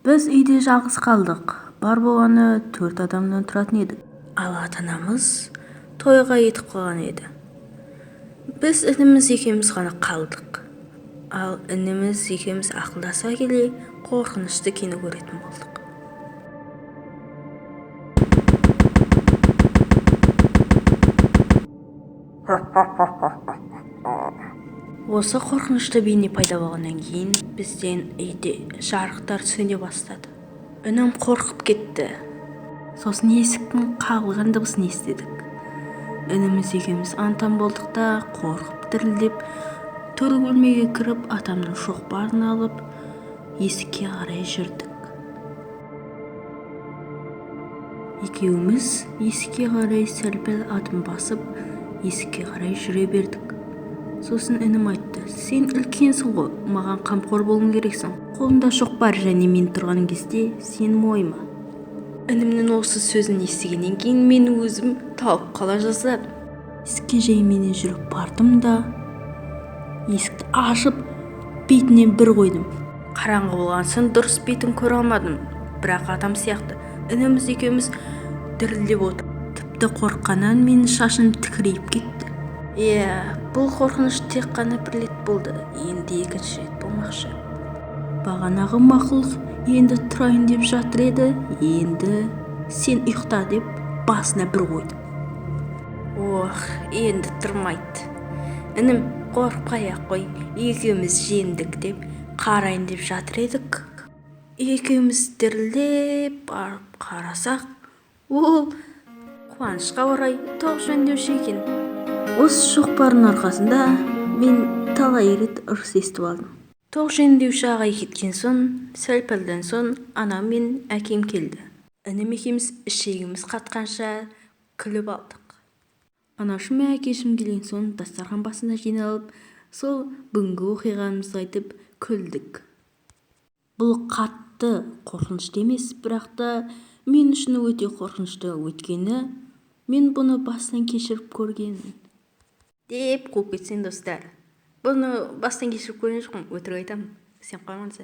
Біз үйде жалғыз қалдық. Бар болғаны 4 адамнан тұратын едік. Ал ата-анамыз тойға кетіп қалған еді. Біз ініміз екеуміз ғана қалдық. Ал ініміз екеуміз ақылдаса келе қорқынышты кино көретін болдық. Осы қорқынышты бейне пайда болғаннан кейін бізден үйде жарықтар сөне бастады. Інім қорқып кетті. Сосын есіктің қағылған дыбысын естідік. Ініміз екеуміз антан болдық та қорқып дірілдеп төр бөлмеге кіріп атамның шоқпарын алып есікке қарай жүрдік. Екеуміз есікке қарай сәл-пәл адым басып есікке қарай жүре бердік. Сосын інім айтты: "Сен үлкенсің ғой, маған қамқор болуың керексің. Қолында шоқпар және мен тұрған кезде сен мойыма." Інімнің осы сөзін естігеннен кейін мен өзім талып қала жаздадым. Есікке жайменен жүріп бардым да есікті ашып бетінен бір қойдым. Қараңғы болған соң дұрыс бетін көре алмадым, бірақ адам сияқты ініміз екеуміз дірілдеп отыр. Тіпті қорыққаннан менің шашым тікірейіп кетті. Бұл қорқыныш тек қана бір рет болды, енді екінші рет болмақшы. Бағанағы мақұлық енді тұрайын деп жатыр еді, енді сен ұйықта деп басына бір қойды. Енді тұрмайды. Інім қорықпай-ақ қой, екеуміз жеңдік деп қарайын деп жатыр едік. Екеуміз дірілдеп барып қарасақ, ол қуанышқа орай тоқ жөндеуші екен. Осы шоқпардың арқасында мен талай рет ұрыс естіп алдым. Тоқ жөндеуші ағай кеткен соң, сәл-пәлден соң анам мен әкем келді. Інім екеуміз ішегіміз қатқанша күліп алдық. Анашым мен әкешім келген соң дастархан басына жиналып, сол бүгінгі оқиғамызды айтып күлдік. Бұл қатты қорқынышты емес, бірақ та мен үшін өте қорқынышты, өйткені мен бұны бастан кешіріп көргенмін. Деп қуып кетсең достар. Бұны бастан кешіріп көрген жоқпын, өтірік айтамын. Сен қоймаңыз.